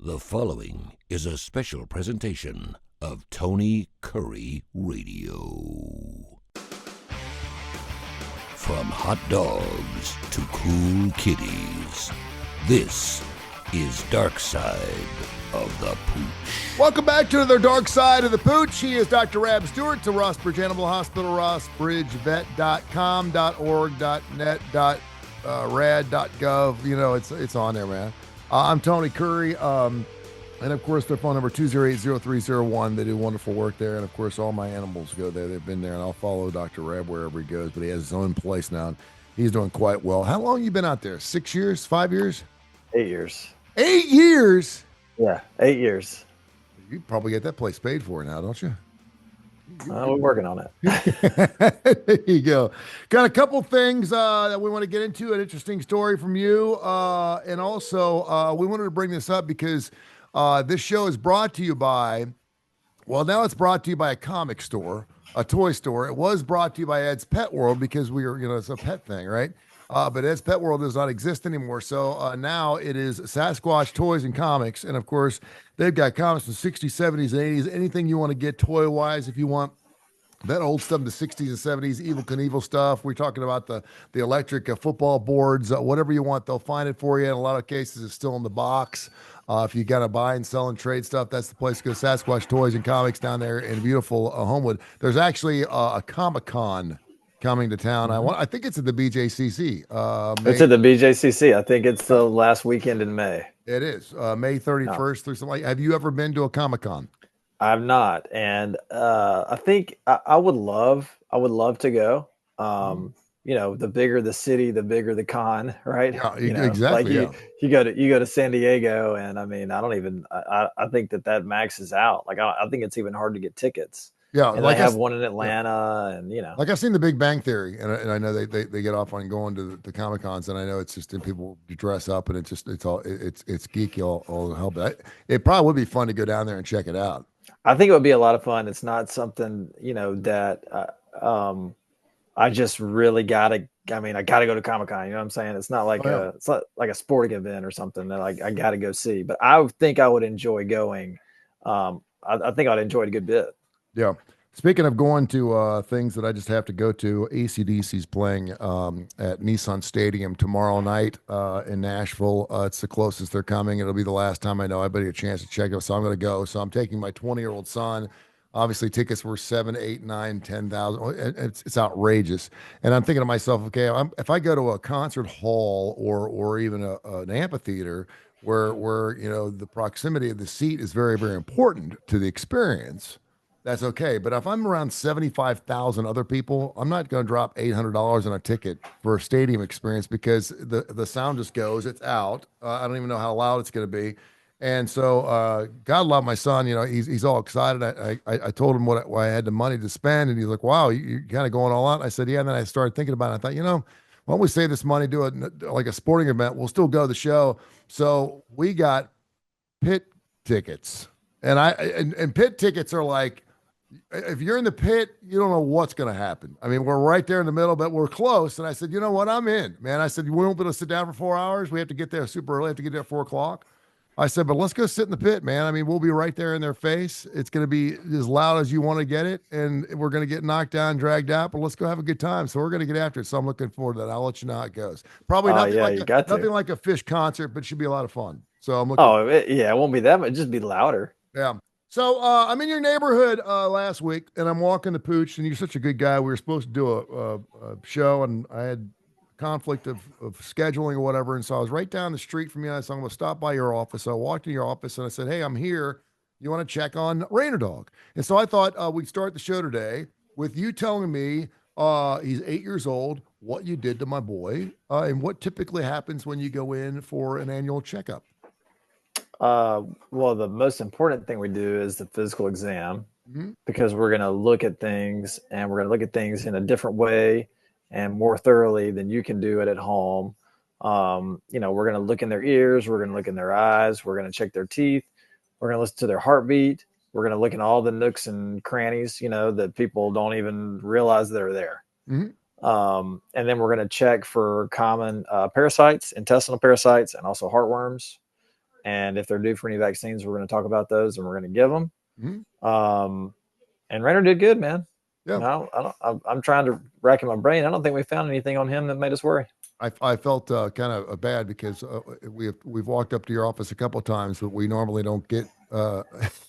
The following is a special presentation of Tony Curry Radio. From hot dogs to cool kitties, this is Darkside of the Pooch. Welcome back to the Dark Side of the Pooch. He is Dr. Rab Stewart to Rossbridge Animal Hospital, rossbridgevet.com.org.net, rad.gov. You know, it's on there, man. I'm Tony Curry, and of course their phone number 208-0301. They do wonderful work there, and of course all my animals go there. They've been there, and I'll follow Dr. Rab wherever he goes, but he has his own place now, and he's doing quite well. How long you been out there? 6 years? 5 years? 8 years. 8 years? Yeah, 8 years. You probably get that place paid for now, don't you? We're working on it. There you go. Got a couple things that we want to get into, an interesting story from you. And also, we wanted to bring this up because this show is brought to you by, well, now it's brought to you by a comic store, a toy store. It was brought to you by Ed's Pet World because we were, it's a pet thing, right? But Ed's Pet World does not exist anymore. So now it is Sasquatch Toys and Comics. And of course, they've got comics from the 60s, 70s, and 80s. Anything you want to get toy-wise, if you want that old stuff, the 60s and 70s, Evel Knievel stuff. We're talking about the electric football boards, whatever you want, they'll find it for you. In a lot of cases, it's still in the box. If you got to buy and sell and trade stuff, that's the place to go. Sasquatch Toys and Comics down there in beautiful Homewood. There's actually a Comic-Con coming to town. I think it's at the BJCC. It's at the BJCC. I think it's the last weekend in May. It is May 31st through something. Have you ever been to a Comic-Con? I've not, and I think I would love to go. The bigger the city, the bigger the con, right? Yeah, exactly. Like you go to San Diego, and I mean, I think that maxes out. Like I think it's even hard to get tickets. Yeah, and like I have one in Atlanta, and like I've seen The Big Bang Theory, and I know they get off on going to the Comic Cons, and I know it's just people dress up, and it's geeky all hell. But it probably would be fun to go down there and check it out. I think it would be a lot of fun. It's not something that I just really gotta. I mean, I gotta go to Comic Con. You know what I'm saying? It's not like it's not like a sporting event or something that I gotta go see. But I think I would enjoy going. I think I'd enjoy it a good bit. Yeah. Speaking of going to things that I just have to go to, AC/DC's playing at Nissan Stadium tomorrow night in Nashville. It's the closest they're coming. It'll be the last time I know anybody a chance to check it. So I'm going to go. So I'm taking my 20-year-old son. Obviously, tickets were 7, 8, 9, 10,000. It's outrageous. And I'm thinking to myself, okay, if I go to a concert hall or even an amphitheater where the proximity of the seat is very, very important to the experience, that's okay. But if I'm around 75,000 other people, I'm not going to drop $800 on a ticket for a stadium experience because the sound just goes. It's out. I don't even know how loud it's going to be. And so God love my son. He's all excited. I told him what I had the money to spend, and he's like, wow, you're kind of going all out. And I said, yeah. And then I started thinking about it. I thought, why don't we save this money, do it like a sporting event? We'll still go to the show. So we got pit tickets. And pit tickets are like, if you're in the pit, you don't know what's going to happen. I mean, we're right there in the middle, but we're close. And I said, you know what? I'm in, man. I said, we won't be able to sit down for 4 hours. We have to get there super early. I have to get there at 4 o'clock. I said, but let's go sit in the pit, man. I mean, we'll be right there in their face. It's going to be as loud as you want to get it. And we're going to get knocked down, dragged out, but let's go have a good time. So we're going to get after it. So I'm looking forward to that. I'll let you know how it goes. Probably nothing like a Fish concert, but it should be a lot of fun. So I'm looking. It won't be that much. It'd just be louder. Yeah. So I'm in your neighborhood last week, and I'm walking the Pooch, and you're such a good guy. We were supposed to do a show, and I had conflict of scheduling or whatever, and so I was right down the street from you. So I'm going to stop by your office. So I walked in your office, and I said, hey, I'm here. You want to check on Rainer Dog? And so I thought we'd start the show today with you telling me he's 8 years old, what you did to my boy, and what typically happens when you go in for an annual checkup. Well, the most important thing we do is the physical exam, because we're going to look at things, and we're going to look at things in a different way and more thoroughly than you can do it at home. We're going to look in their ears. We're going to look in their eyes. We're going to check their teeth. We're going to listen to their heartbeat. We're going to look in all the nooks and crannies, that people don't even realize that are there. And then we're going to check for common parasites, intestinal parasites, and also heartworms. and if they're due for any vaccines, we're going to talk about those and we're going to give them. Mhm. And Rainer did good, man. Yeah. No, I'm trying to rack in my brain. I don't think we found anything on him that made us worry. I felt kind of bad because we've walked up to your office a couple of times, but we normally don't get.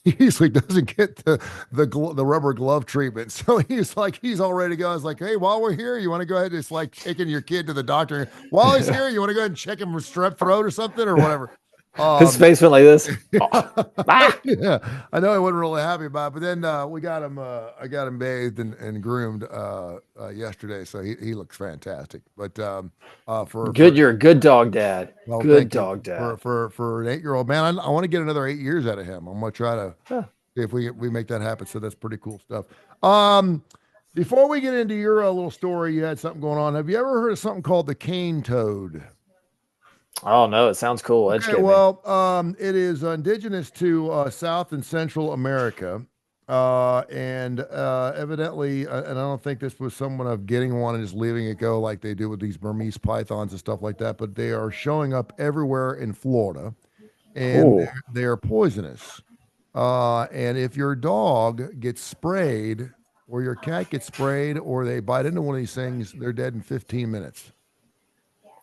He usually doesn't get the rubber glove treatment, so he's all ready to go. I was like, hey, while we're here, you want to go ahead and it's like taking your kid to the doctor. While he's here, you want to go ahead and check him for strep throat or something or whatever. His face went like this. Yeah, I know I wasn't really happy about it, but then we got him. I got him bathed and groomed yesterday, so he looks fantastic. But you're a good dog dad. well, Good dog dad. For an 8-year-old man. I want to get another 8 years out of him. I'm gonna try to see if we make that happen. So that's pretty cool stuff. Before we get into your little story, you had something going on. Have you ever heard of something called the cane toad? Oh no, it sounds cool. Okay, well, it is indigenous to South and Central America, and evidently, and I don't think this was someone of getting one and just leaving it go like they do with these Burmese pythons and stuff like that. But they are showing up everywhere in Florida, and they're poisonous. And if your dog gets sprayed, or your cat gets sprayed, or they bite into one of these things, they're dead in 15 minutes.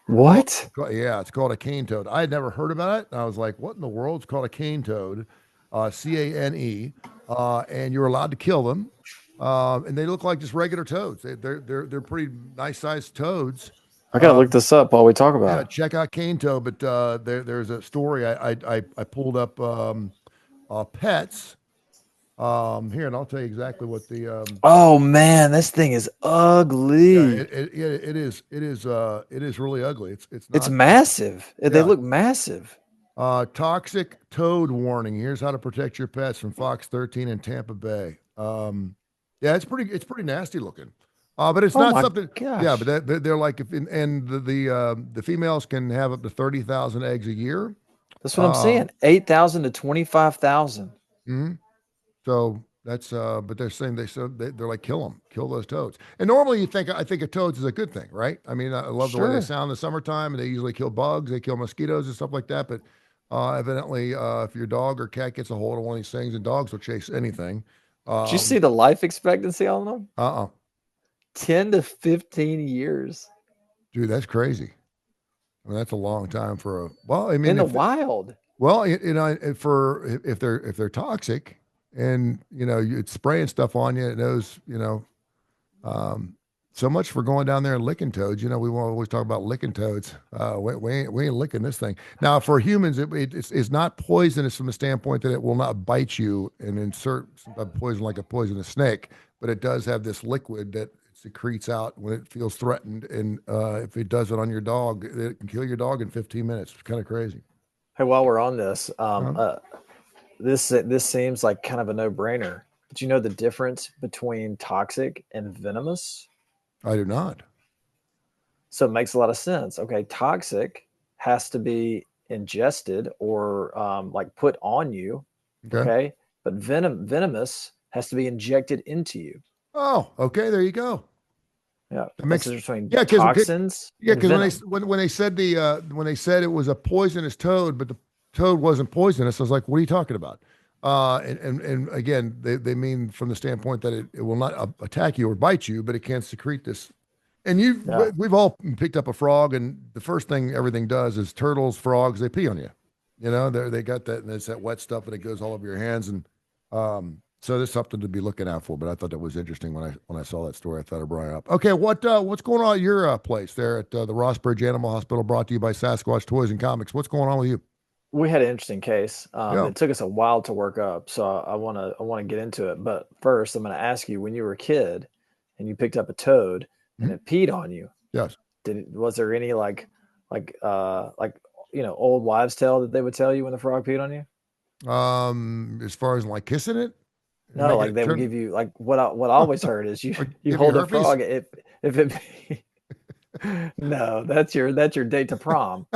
What? Yeah, it's called a cane toad. I had never heard about it. And I was like, what in the world? It's called a cane toad, cane, and you're allowed to kill them. And they look like just regular toads. They're pretty nice sized toads. I gotta look this up while we talk about it. Check out cane toad. But there's a story I pulled up pets. Here, and I'll tell you exactly what the. Oh man, this thing is ugly. Yeah, it is really ugly. It's massive. Yeah. They look massive. Toxic toad warning. Here's how to protect your pets from Fox 13 in Tampa Bay. Yeah, it's pretty nasty looking. But it's not something. Gosh. Yeah, but they're like the females can have up to 30,000 eggs a year. That's what I'm saying. 8,000 to 25,000. Mm-hmm. So that's but they're saying they're like kill those toads. And normally I think of toads as a good thing, right? I mean, I love the way they sound in the summertime, and they usually kill bugs, they kill mosquitoes and stuff like that. But evidently, if your dog or cat gets a hold of one of these things, and dogs will chase anything. Did you see the life expectancy on them? 10 to 15 years. Dude, that's crazy. I mean, that's a long time for a in the wild. Well, for if they're toxic. And it's spraying stuff on you. It knows, so much for going down there and licking toads. We won't always talk about licking toads. We ain't licking this thing. Now, for humans, it's not poisonous from the standpoint that it will not bite you and insert a poison like a poisonous snake, but it does have this liquid that it secretes out when it feels threatened. And if it does it on your dog, it can kill your dog in 15 minutes. It's kind of crazy. Hey, while we're on this, This seems like kind of a no-brainer. But you know the difference between toxic and venomous? I do not. So it makes a lot of sense. Okay, toxic has to be ingested or like put on you. Okay. But venomous has to be injected into you. Oh, okay. There you go. Yeah, that makes between toxins. Yeah, because when they said it was a poisonous toad, but the toad wasn't poisonous. I was like, what are you talking about? And again, they mean from the standpoint that it will not attack you or bite you, but it can secrete this. And we've all picked up a frog, and the first thing everything does is turtles, frogs, they pee on you. They got that, and it's that wet stuff, and it goes all over your hands. And so there's something to be looking out for. But I thought that was interesting when I saw that story. I thought I'd bring it up. Okay, what's going on at your place there at the Rossbridge Animal Hospital, brought to you by Sasquatch Toys and Comics? What's going on with you? We had an interesting case. It took us a while to work up, so I want to get into it. But first, I'm going to ask you: when you were a kid and you picked up a toad and it peed on you, yes, was there any like old wives' tale that they would tell you when the frog peed on you? As far as like kissing it, no, like they would give you like what I always heard is you hold a frog if it. No, that's your date to prom.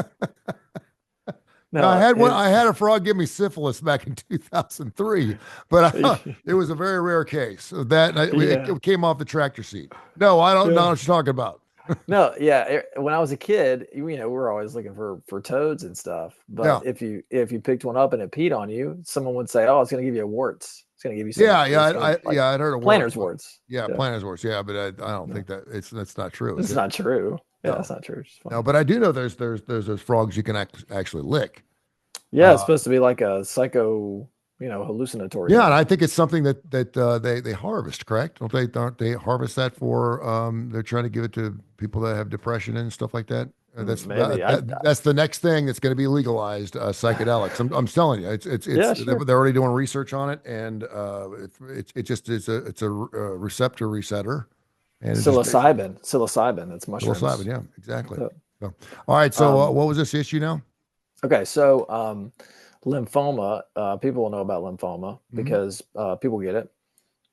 No, I had a frog give me syphilis back in 2003, but it was a very rare case of that. It came off the tractor seat. No, I don't know what you're talking about. No, yeah. When I was a kid, we were always looking for toads and stuff. Yeah. But if you picked one up and it peed on you, someone would say, "Oh, it's going to give you warts. It's going to give you some. Yeah, It's going to like I'd heard of wart. planter's warts." Yeah, Yeah. planter's warts. Yeah, but I don't No, think that's not true, is it's it? not true. Yeah, No, it's not true. It's no. fine. But I do know there's those frogs you can actually lick. Yeah, it's Uh, supposed to be like a psycho, hallucinatory yeah, and thing. I think it's something that they harvest. Correct? Don't they harvest that for? They're trying to give it to people that have depression and stuff like that. Maybe. That's the next thing that's going to be legalized. Psychedelics. I'm telling you, Yeah, they're sure. already doing research on it, and it just is a receptor resetter, and it just basically Psilocybin. It's psilocybin. mushrooms. Yeah, exactly. So, So, all right. So, um, what was this issue now? okay, so lymphoma. People will know about lymphoma Hmm. because people get it,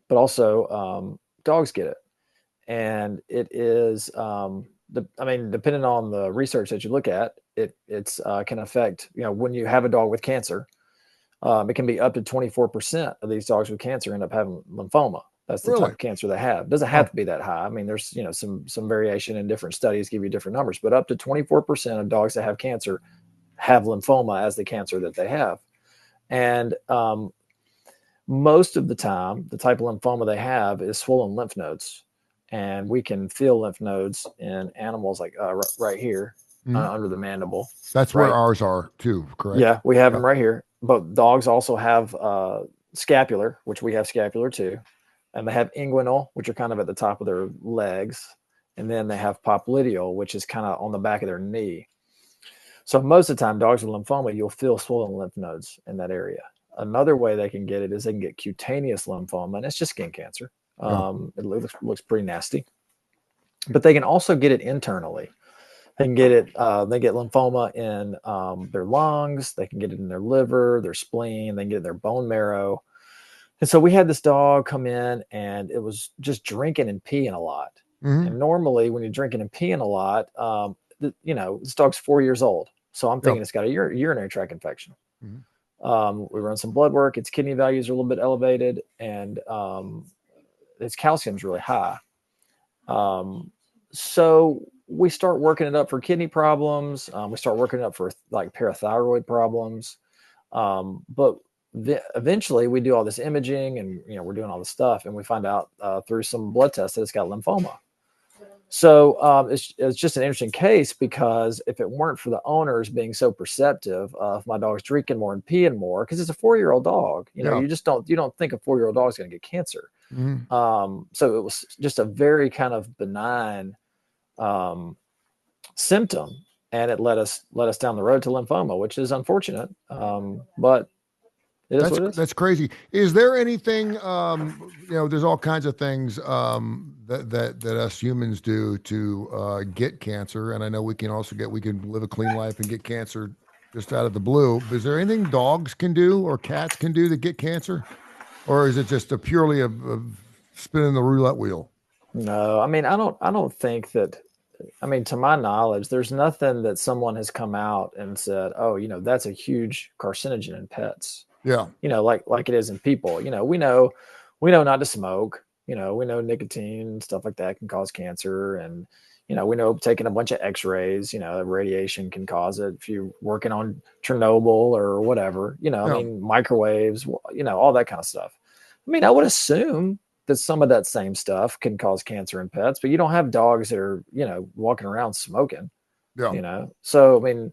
but also dogs get it, and it is. Depending on the research that you look at, it's can affect. When you have a dog with cancer, it can be up to 24% of these dogs with cancer end up having lymphoma. That's the type Really? of cancer they have. It doesn't have Oh, to be that high. I mean, there's some variation in different studies give you different numbers, but up to 24% of dogs that have cancer have lymphoma as the cancer that they have. And most of the time, the type of lymphoma they have is swollen lymph nodes, and we can feel lymph nodes in animals like right here mhm. under the mandible, That's where right. ours are too. Correct? Yeah, we have Yeah. them right here. But dogs also have scapular, which we have scapular too, and they have inguinal, which are kind of at the top of their legs, and then they have popliteal, which is kind of on the back of their knee. So most of the time, dogs with lymphoma, you'll feel swollen lymph nodes in that area. Another way they can get it is they can get cutaneous lymphoma, and it's just skin cancer. Yeah. It looks pretty nasty, but they can also get it internally. They can get it. They get lymphoma in their lungs. They can get it in their liver, their spleen. They can get it in their bone marrow. And so we had this dog come in, and it was just drinking and peeing a lot. Hmm. And normally, when you're drinking and peeing a lot, this dog's 4 years old. So I'm Yeah. thinking it's got a urinary tract infection. Mhm. We run some blood work. Its kidney values are a little bit elevated, and its calcium's really high. Um, so we start working it up for kidney problems. We start working it up for like parathyroid problems. But eventually we do all this imaging and, we're doing all this stuff and we find out through some blood tests that it's got lymphoma. So it's just an interesting case because if it weren't for the owners being so perceptive of my dog's drinking more and peeing more, because it's a 4-year-old dog, Yeah. you don't think a 4-year-old dog is going to get cancer. Hmm. So it was just a very kind of benign um, symptom, and it led us down the road to lymphoma, which is unfortunate. But it is what it is. That's crazy. Is there anything there's all kinds of things that us humans do to get cancer, and I know we can live a clean life and get cancer just out of the blue. But is there anything dogs can do or cats can do to get cancer, or is it just a purely of spinning the roulette wheel? No, I mean, I don't think that. I mean, to my knowledge, there's nothing that someone has come out and said, "Oh, that's a huge carcinogen in pets." Yeah. Like it is in people. We know not to smoke. We know nicotine stuff like that can cause cancer, and we know taking a bunch of X-rays, radiation can cause it. If you're working on Chernobyl or whatever, I Yeah. mean, microwaves, all that kind of stuff. I mean, I would assume that some of that same stuff can cause cancer in pets, but you don't have dogs that are, walking around smoking, Yeah. So, I mean,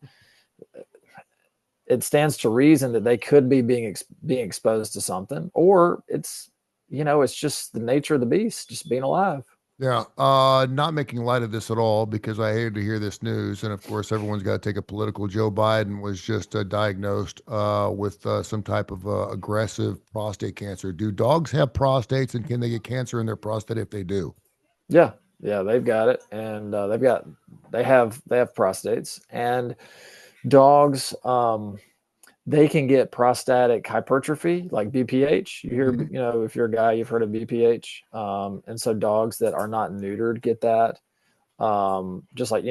it stands to reason that they could be being exposed to something, or it's just the nature of the beast, just being alive. Yeah, not making light of this at all because I hated to hear this news, and of course, everyone's got to take a political. Joe Biden was just diagnosed with some type of aggressive prostate cancer. Do dogs have prostates, and can they get cancer in their prostate if they do? Yeah, yeah, they've got it, and they have prostates, and dogs. They can get prostatic hypertrophy, like BPH. You hear, Hmm. if you're a guy, you've heard of BPH. And so dogs that are not neutered get that. Just like,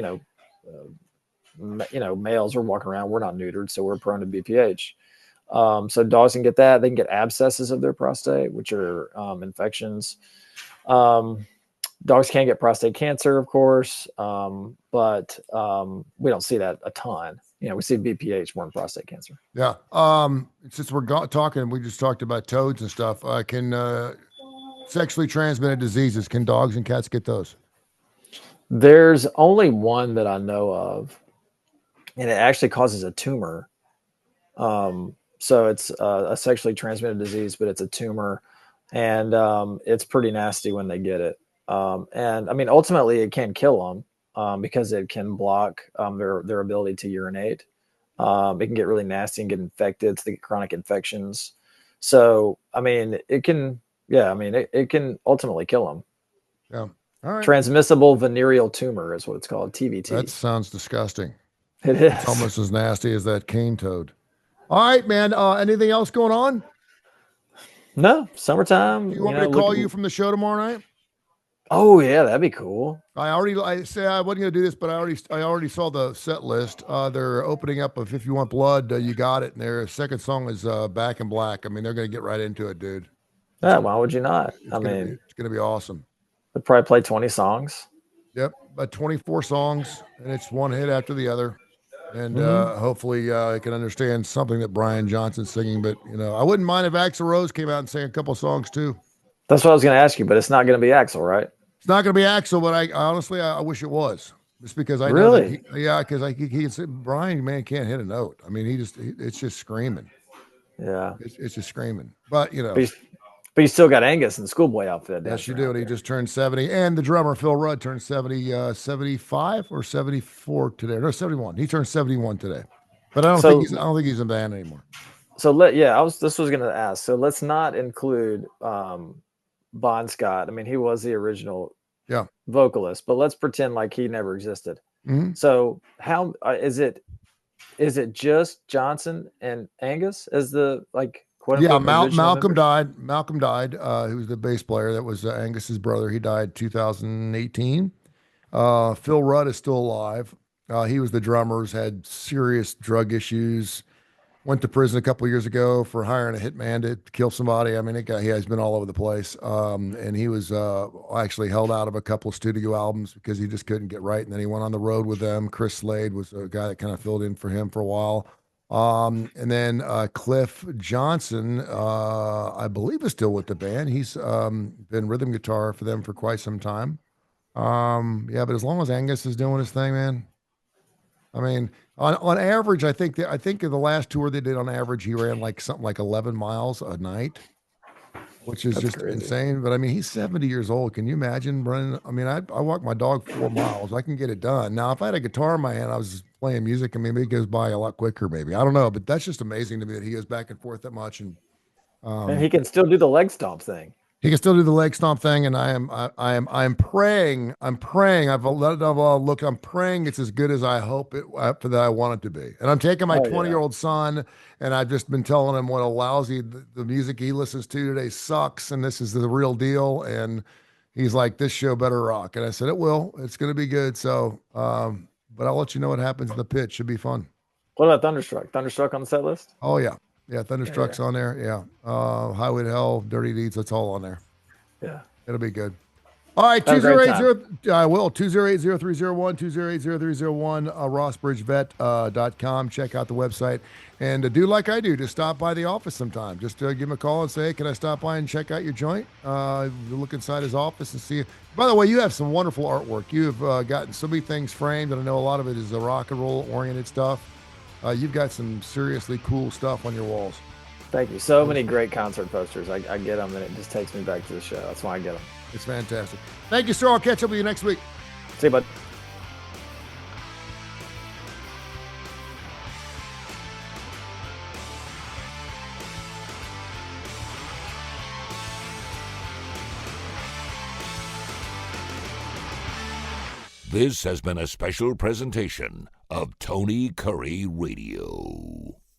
males are walking around, we're not neutered, so we're prone to BPH. So dogs can get that. They can get abscesses of their prostate, which are infections. Um, dogs can get prostate cancer, of course, but we don't see that a ton. We see BPH more than prostate cancer. Yeah. Since we're talking, we just talked about toads and stuff. Can sexually transmitted diseases, can dogs and cats get those? There's only one that I know of, and it actually causes a tumor. So it's a sexually transmitted disease, but it's a tumor, and it's pretty nasty when they get it. And I mean, ultimately, it can kill them because it can block their ability to urinate. It can get really nasty and get infected. They get chronic infections. So, I mean, it can, it can ultimately kill them. Yeah. All right. Transmissible venereal tumor is what it's called, TVT. That sounds disgusting. It is. It's almost as nasty as that cane toad. All right, man. Anything else going on? No, summertime. You want me to call you from the show tomorrow night? Oh yeah, that'd be cool. I say I wasn't going to do this, but I already saw the set list. They're opening up If You Want Blood, You Got It, and their second song is Back in Black. I mean, they're going to get right into it, dude. Yeah, why would you not? It's going to be awesome. They'll probably play 20 songs. Yep, about 24 songs, and it's one hit after the other. And hopefully I can understand something that Brian Johnson's singing. But, I wouldn't mind if Axl Rose came out and sang a couple of songs too. That's what I was going to ask you, but it's not going to be Axl, right? It's not going to be Axl, but I honestly wish it was. Just because I know really, because he can say, Brian, man, can't hit a note. I mean, it's just screaming. Yeah, it's just screaming. But but you still got Angus in the schoolboy outfit. Yes, you do. And he just turned 70, and the drummer Phil Rudd turned 75 or 74 today. No, 71. He turned 71 today. But I don't think he's in the band anymore. So this was going to ask. So let's not include Bon Scott. I mean, he was the original vocalist, but let's pretend like he never existed. Mm-hmm. So how is it just Johnson and Angus as the Malcolm died. Who was the bass player? That was Angus's brother. He died 2018. Phil Rudd is still alive. He was the drummer. Had serious drug issues. Went to prison a couple of years ago for hiring a hitman to kill somebody. I mean, he has been all over the place. And he was actually held out of a couple of studio albums because he just couldn't get right. And then he went on the road with them. Chris Slade was a guy that kind of filled in for him for a while. And then Cliff Johnson, I believe, is still with the band. He's been rhythm guitar for them for quite some time. But as long as Angus is doing his thing, man. I mean, on average, I think in the last tour they did, on average, he ran something like 11 miles a night, which is just crazy. Insane. But I mean, he's 70 years old. Can you imagine running? I mean, I walk my dog 4 miles. I can get it done. Now, if I had a guitar in my hand, I was playing music, and maybe it goes by a lot quicker. Maybe, I don't know, but that's just amazing to me that he goes back and forth that much, and he can still do the leg stomp thing. He can still do the leg stomp thing, and I'm praying. I'm praying it's as good as I hope that I want it to be. And I'm taking my 20-year-old son, and I've just been telling him what a lousy the music he listens to today sucks, and this is the real deal. And he's like, "This show better rock." And I said, "It will. It's going to be good." So, but I'll let you know what happens in the pit. Should be fun. What about Thunderstruck? Thunderstruck on the set list? Oh yeah. Yeah, Thunderstruck's on there. Yeah. Highway to Hell, Dirty Deeds, that's all on there. Yeah. It'll be good. All right, 2080301, 2080301, rossbridgevet.com. Check out the website. And do like I do, just stop by the office sometime. Just give him a call and say, "Hey, can I stop by and check out your joint?" Look inside his office and see. By the way, you have some wonderful artwork. You've gotten so many things framed, and I know a lot of it is the rock and roll oriented stuff. You've got some seriously cool stuff on your walls. Thank you. So many great concert posters. I get them, and it just takes me back to the show. That's why I get them. It's fantastic. Thank you, sir. I'll catch up with you next week. See you, bud. This has been a special presentation of Tony Curry Radio.